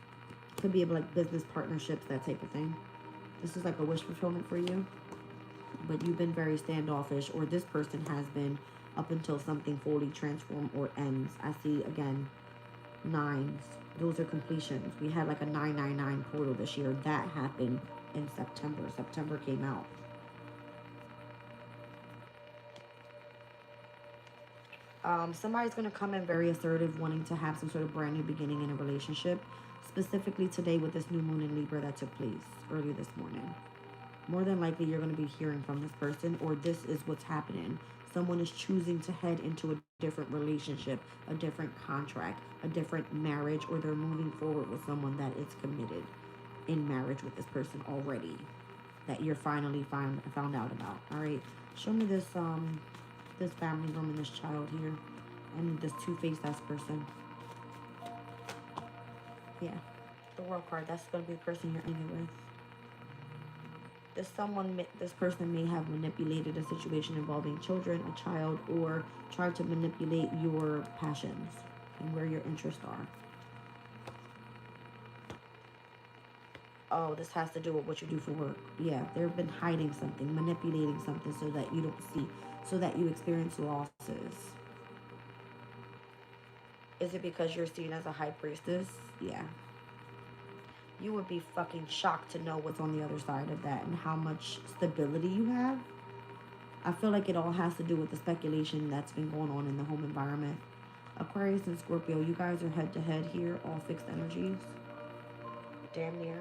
Could be like business partnerships, that type of thing. This is like a wish fulfillment for you. But you've been very standoffish, or this person has been, up until something fully transformed or ends. I see, again, nines. Those are completions. We had like a 999 portal this year. That happened in September. September came out. Somebody's going to come in very assertive, wanting to have some sort of brand new beginning in a relationship. Specifically today with this new moon in Libra that took place early this morning. More than likely, you're going to be hearing from this person, or this is what's happening. Someone is choosing to head into a different relationship, a different contract, a different marriage, or they're moving forward with someone that is committed in marriage with this person already, that you're finally found out about. All right, show me this this family woman, this child here, and this two-faced ass person. Yeah, the World card. That's going to be the person you're ending with. This person may have manipulated a situation involving children, a child, or tried to manipulate your passions and where your interests are. Oh, this has to do with what you do for work. Yeah, they've been hiding something, manipulating something so that you don't see, so that you experience losses. Is it because you're seen as a high priestess? Yeah. You would be fucking shocked to know what's on the other side of that and how much stability you have. I feel like it all has to do with the speculation that's been going on in the home environment. Aquarius and Scorpio, you guys are head to head here, all fixed energies. Damn near.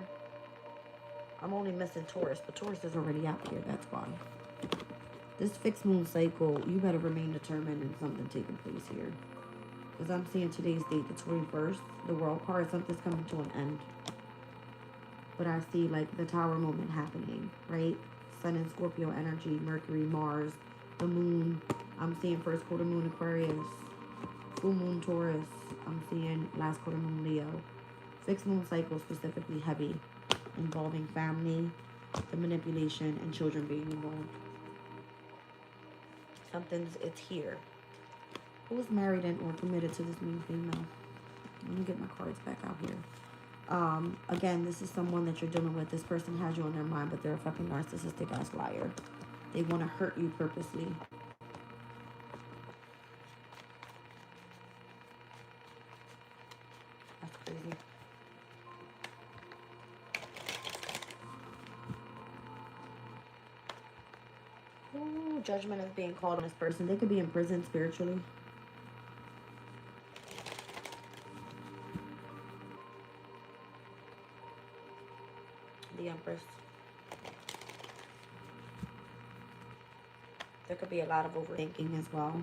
I'm only missing Taurus, but Taurus is already out here, that's why. This fixed moon cycle, you better remain determined in something taking place here. Because I'm seeing today's date, the 21st, the World card, something's coming to an end. But I see like the Tower moment happening, right? Sun and Scorpio energy, Mercury, Mars, the moon. I'm seeing first quarter moon Aquarius, full moon Taurus. I'm seeing last quarter moon Leo. Fixed moon cycle specifically heavy, involving family, the manipulation, and children being involved. It's here. Who's married and or committed to this mean female? Let me get my cards back out here. Again, this is someone that you're dealing with. This person has you on their mind, but they're a fucking narcissistic ass liar. They want to hurt you purposely. That's crazy. Ooh, judgment is being called on this person. They could be in prison spiritually. The Empress. There could be a lot of overthinking as well.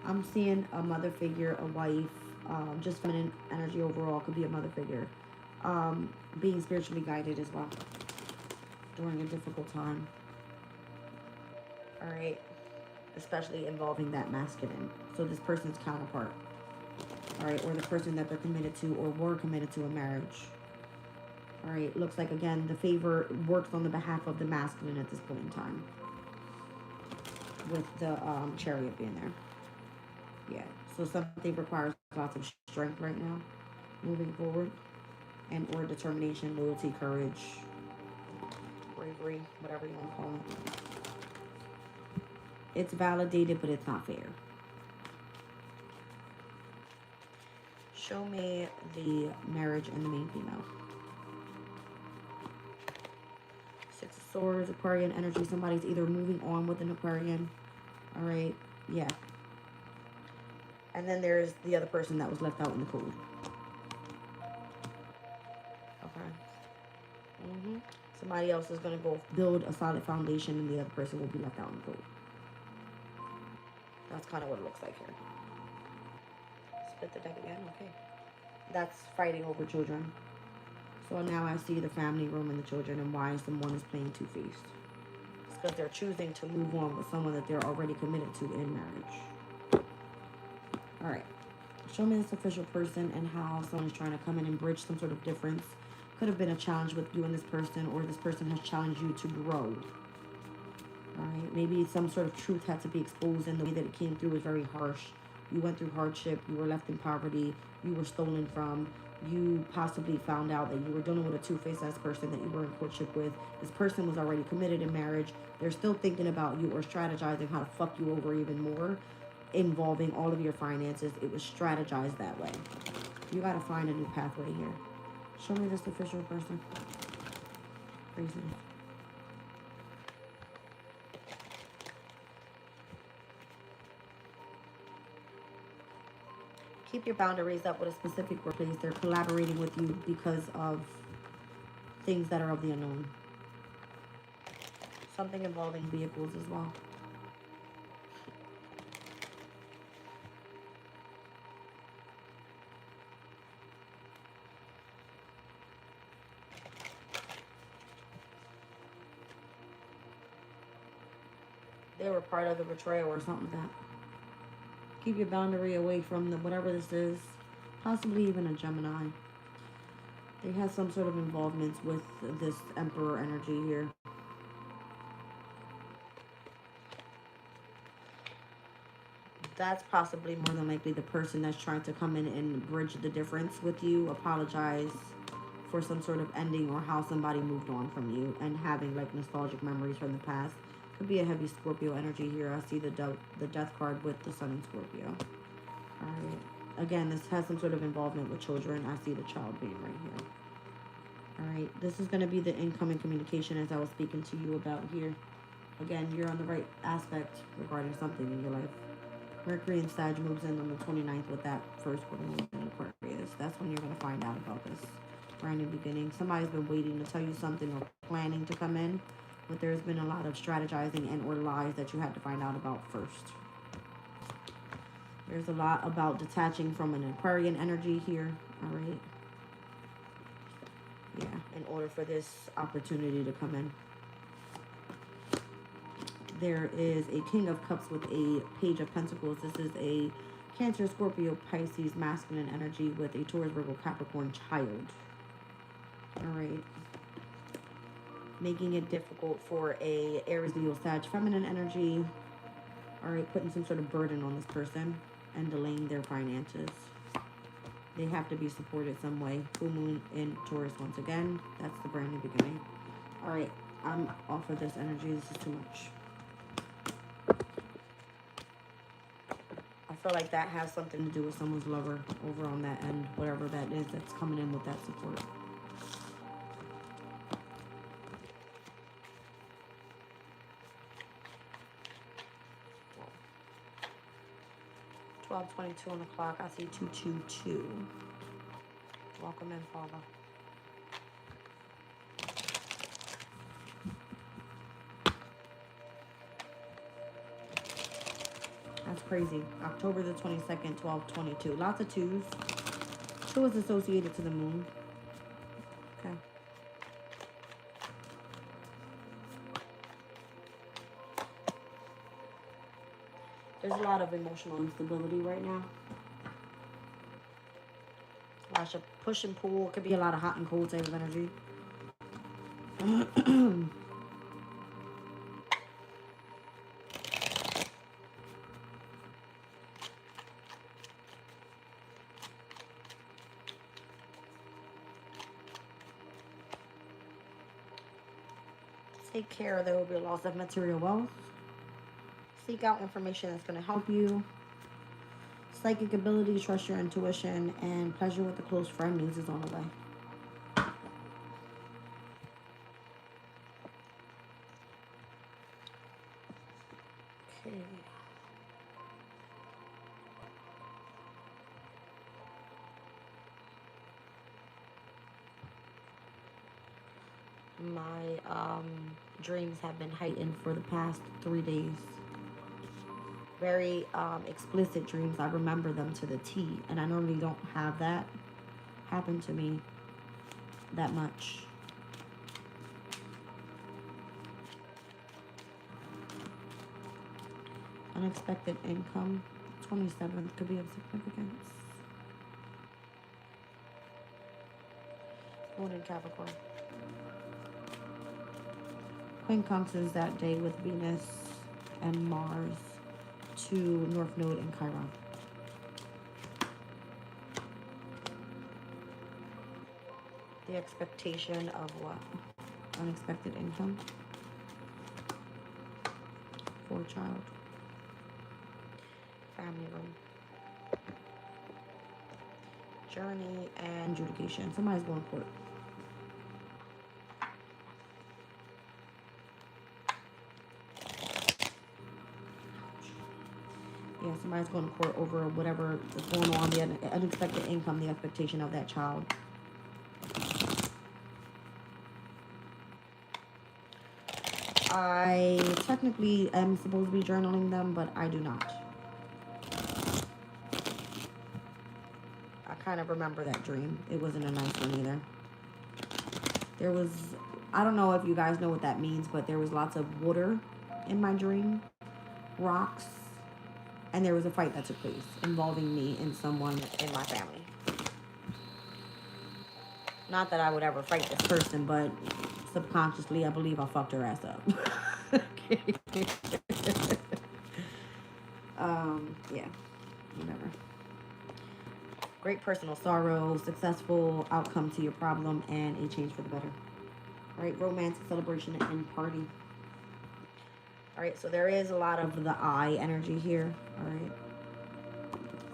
I'm seeing a mother figure, a wife, just feminine energy overall. Could be a mother figure. Being spiritually guided as well during a difficult time. All right. Especially involving that masculine. So this person's counterpart. All right. Or the person that they're committed to or were committed to a marriage. All right. Looks like, again, the favor works on the behalf of the masculine at this point in time. With the Chariot being there. Yeah. So something requires lots of strength right now. Moving forward. And or determination, loyalty, courage, bravery, whatever you want to call it. It's validated, but it's not fair. Show me the marriage and the main female. Six of Swords, Aquarian energy. Somebody's either moving on with an Aquarian. All right. Yeah. And then there's the other person that was left out in the cold. Okay. Somebody else is going to go build a solid foundation and the other person will be left out in the cold. That's kind of what it looks like here. Split the deck again. Okay. That's fighting over children. So now I see the family room and the children and why someone is playing two-faced. It's because they're choosing to move on with someone that they're already committed to in marriage. All right. Show me this official person and how someone is trying to come in and bridge some sort of difference. Could have been a challenge with you and this person, or this person has challenged you to grow. All right. Maybe some sort of truth had to be exposed, and the way that it came through was very harsh. You went through hardship. You were left in poverty. You were stolen from. You possibly found out that you were dealing with a two-faced ass person that you were in courtship with. This person was already committed in marriage. They're still thinking about you or strategizing how to fuck you over even more, involving all of your finances. It was strategized that way. You got to find a new pathway here. Show me this official person. Reason. Keep your boundaries up with a specific workplace. They're collaborating with you because of things that are of the unknown. Something involving vehicles as well. They were part of the betrayal or something like that. Keep your boundary away from the whatever this is. Possibly even a Gemini. They have some sort of involvement with this Emperor energy here. That's possibly more than likely the person that's trying to come in and bridge the difference with you, apologize for some sort of ending or how somebody moved on from you and having like nostalgic memories from the past. Could be a heavy Scorpio energy here. I see the death card with the Sun in Scorpio. All right. Again, this has some sort of involvement with children. I see the child being right here. All right. This is going to be the incoming communication as I was speaking to you about here. Again, you're on the right aspect regarding something in your life. Mercury and Sag moves in on the 29th with that first quarter moon in Aquarius. That's when you're going to find out about this brand new beginning. Somebody's been waiting to tell you something or planning to come in, but there's been a lot of strategizing and or lies that you had to find out about first. There's a lot about detaching from an Aquarian energy here. All right. Yeah, in order for this opportunity to come in. There is a King of Cups with a Page of Pentacles. This is a Cancer, Scorpio, Pisces, masculine energy with a Taurus, Virgo, Capricorn child. All right. Making it difficult for a Aries, Leo, Sag, feminine energy. All right, putting some sort of burden on this person and delaying their finances. They have to be supported some way. Full moon in Taurus once again. That's the brand new beginning. All right, I'm off of this energy. This is too much. I feel like that has something to do with someone's lover over on that end, whatever that is that's coming in with that support. $12:22 on the clock. I see 222. Welcome in, Father. That's crazy. October the 22nd, 12:22. Lots of twos. Two is associated to the moon. Okay. There's a lot of emotional instability right now. Lots of push and pull. Could be a lot of hot and cold type of energy. Take care. There will be a loss of material wealth. Seek out information that's going to help you. Psychic ability, trust your intuition, and pleasure with a close friend news is on the way. Okay. My dreams have been heightened for the past 3 days. Very explicit dreams. I remember them to the T, and I normally don't have that happen to me that much. Unexpected income. 27th could be of significance. Moon in Capricorn. Quincunxes that day with Venus and Mars to North Node in Chiron. The expectation of what? Unexpected income. For a child. Family room. Journey and adjudication. Somebody's going to court. Yeah, somebody's going to court over whatever is going on, the unexpected income, the expectation of that child. I technically am supposed to be journaling them, but I do not. I kind of remember that dream. It wasn't a nice one either. There was, I don't know if you guys know what that means, but there was lots of water in my dream, rocks, and there was a fight that took place involving me and someone in my family. Not that I would ever fight this person, but subconsciously, I believe I fucked her ass up. Yeah, whatever. Great personal sorrow, successful outcome to your problem, and a change for the better. All right, romance, celebration, and party. All right, so there is a lot of the I energy here. All right,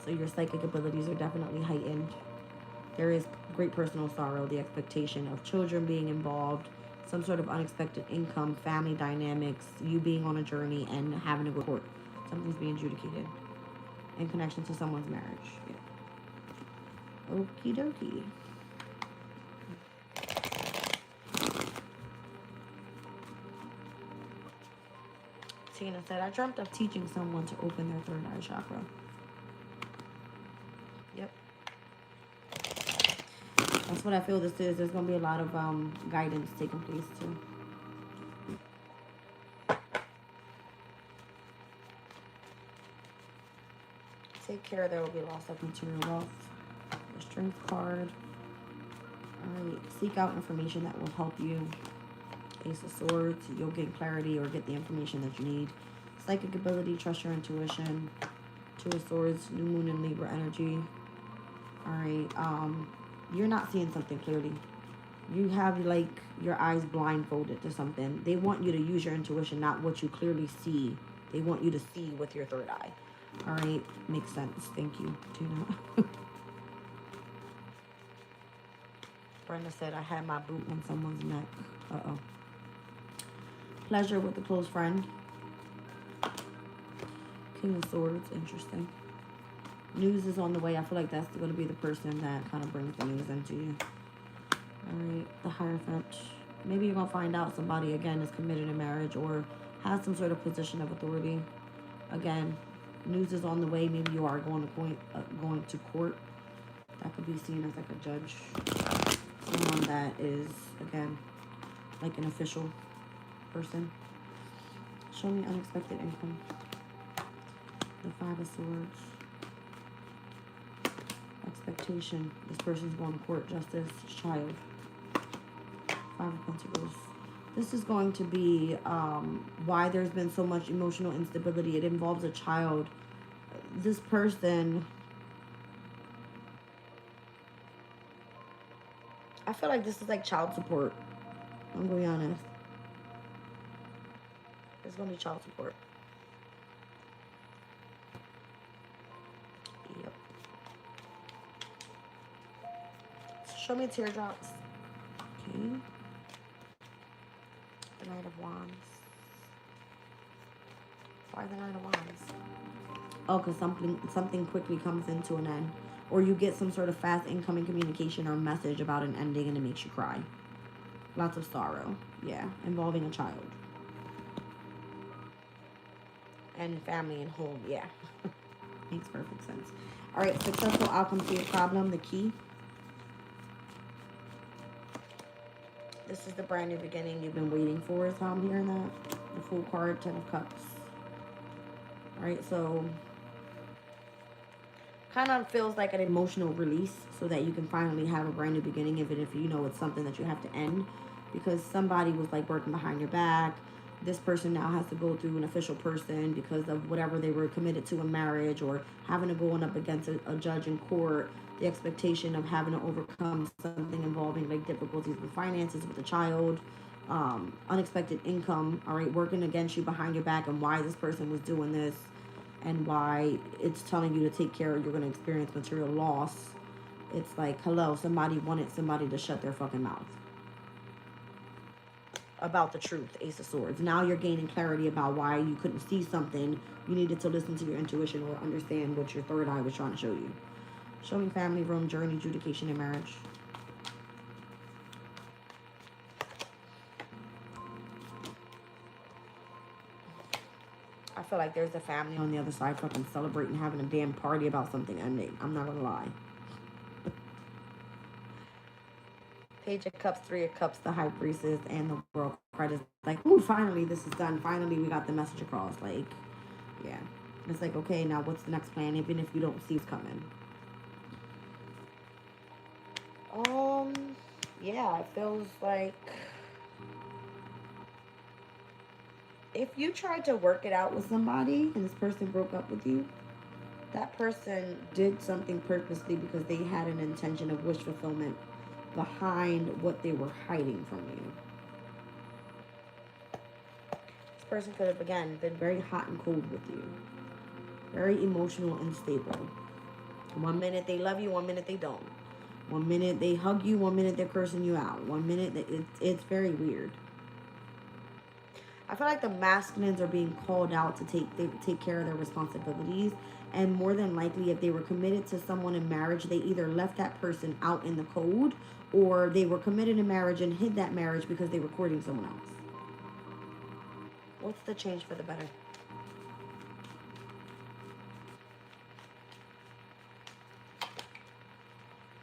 so your psychic abilities are definitely heightened. There is great personal sorrow, the expectation of children being involved, some sort of unexpected income, family dynamics, you being on a journey and having to go to court. Something's being adjudicated in connection to someone's marriage. Yeah. Okie dokie. Tina said, I dreamt of teaching someone to open their third eye chakra. Yep. That's what I feel this is. There's going to be a lot of guidance taking place too. Take care, there will be loss of material wealth. The Strength card. Alright, seek out information that will help you. Ace of Swords, you'll get clarity or get the information that you need. Psychic ability, trust your intuition. Two of Swords, New Moon and Libra energy. Alright, you're not seeing something clearly. You have like your eyes blindfolded to something. They want you to use your intuition, not what you clearly see. They want you to see with your third eye. All right, makes sense. Thank you, Tina. Brenda said I had my boot on someone's neck. Uh-oh. Pleasure with a close friend. King of Swords, interesting. News is on the way. I feel like that's going to be the person that kind of brings the news into you. All right, the Hierophant. Maybe you're going to find out somebody, again, is committed in marriage or has some sort of position of authority. Again, news is on the way. Maybe you are going to court. That could be seen as like a judge. Someone that is, again, like an official person. Show me unexpected income. The Five of Swords. Expectation. This person's going to court, justice, child. Five of Pentacles. This is going to be why there's been so much emotional instability. It involves a child. This person, I feel like this is like child support. I'm going to be honest. It's going to be child support. Yep. So show me teardrops. Okay. The Knight of Wands. Why the Knight of Wands? Oh, because something quickly comes into an end. Or you get some sort of fast incoming communication or message about an ending and it makes you cry. Lots of sorrow. Yeah, involving a child. And family and home. Yeah. Makes perfect sense. All right, successful outcome to your problem, the key. This is the brand new beginning you've been waiting for, is how I'm hearing that. The Fool card, 10 of Cups. All right, so kind of feels like an emotional release so that you can finally have a brand new beginning, even if you know it's something that you have to end, because somebody was like working behind your back. This person now has to go through an official person because of whatever they were committed to in marriage, or having to go up against a judge in court, the expectation of having to overcome something involving like difficulties with finances with a child, unexpected income, all right, working against you behind your back, and why this person was doing this, and why it's telling you to take care, you're going to experience material loss. It's like, hello, somebody wanted somebody to shut their fucking mouth about the truth. Ace of Swords. Now you're gaining clarity about why you couldn't see something. You needed to listen to your intuition or understand what your third eye was trying to show you. Show me family, room, journey, adjudication, and marriage. I feel like there's a family on the other side fucking celebrating, having a damn party about something ending. I'm not gonna lie. Page of Cups, Three of Cups, the High Priestess, and the World card is like, ooh, finally this is done. Finally we got the message across. Like, yeah. It's like, okay, now what's the next plan, even if you don't see it's coming? Yeah, it feels like if you tried to work it out with somebody and this person broke up with you, that person did something purposely because they had an intention of wish fulfillment behind what they were hiding from you. This person could have, again, been very hot and cold with you. Very emotional and stable. One minute they love you, one minute they don't. One minute they hug you, one minute they're cursing you out. One minute, it's very weird. I feel like the masculines are being called out to take care of their responsibilities. And more than likely, if they were committed to someone in marriage, they either left that person out in the cold, or they were committed in marriage and hid that marriage because they were courting someone else. What's the change for the better?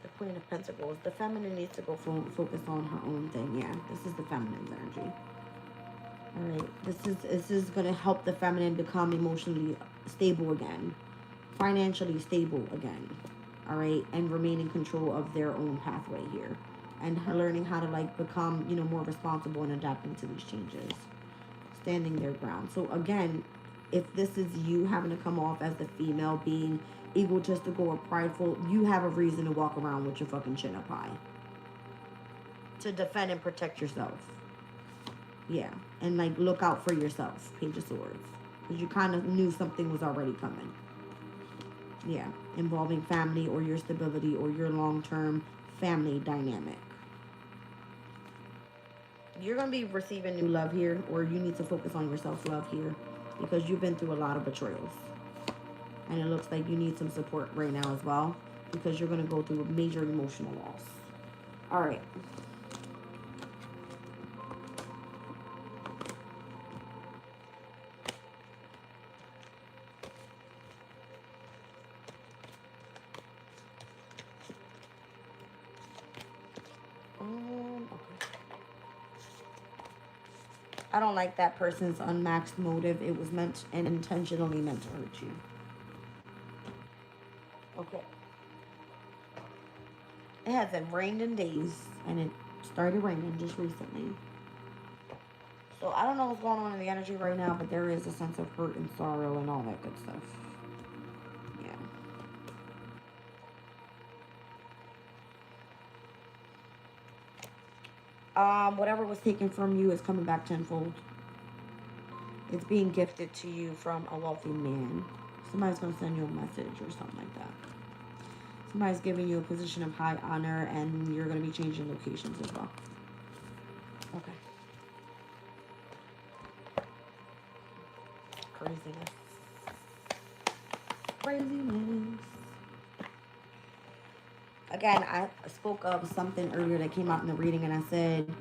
The Queen of Pentacles. The feminine needs to go focus on her own thing. Yeah, this is the feminine's energy. All right, this is going to help the feminine become emotionally stable again, financially stable again. All right, and remain in control of their own pathway here, and learning how to like become, you know, more responsible and adapting to these changes, standing their ground. So again, if this is you having to come off as the female being egotistical or prideful, you have a reason to walk around with your fucking chin up high to defend and protect yourself. Yeah, and like look out for yourself, Page of Swords, because you kind of knew something was already coming. Yeah, involving family or your stability or your long-term family dynamic. You're going to be receiving new love here, or you need to focus on your self-love here, because you've been through a lot of betrayals. And it looks like you need some support right now as well, because you're going to go through a major emotional loss. All right. I don't like that person's unmaxed motive. It was meant and intentionally meant to hurt you. Okay. It hasn't rained in days, and it started raining just recently. So I don't know what's going on in the energy right now, but there is a sense of hurt and sorrow and all that good stuff. Yeah. Whatever was taken from you is coming back tenfold. It's being gifted to you from a wealthy man. Somebody's going to send you a message or something like that. Somebody's giving you a position of high honor, and you're going to be changing locations as well. Okay. Craziness. Craziness. Again, I spoke of something earlier that came out in the reading, and I said,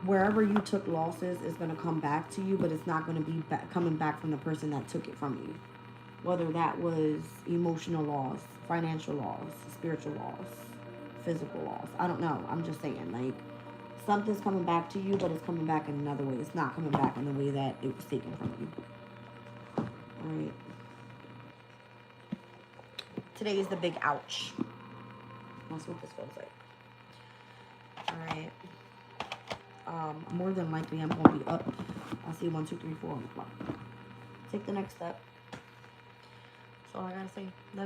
wherever you took losses is going to come back to you, but it's not going to be coming back from the person that took it from you. Whether that was emotional loss, financial loss, spiritual loss, physical loss. I don't know. I'm just saying, like, something's coming back to you, but it's coming back in another way. It's not coming back in the way that it was taken from you. Alright. Today is the big ouch. That's what this feels like. Alright. More than likely, I'm going to be up. I see 1, 2, 3, 4 on the clock. Take the next step. That's all I gotta say. Love you.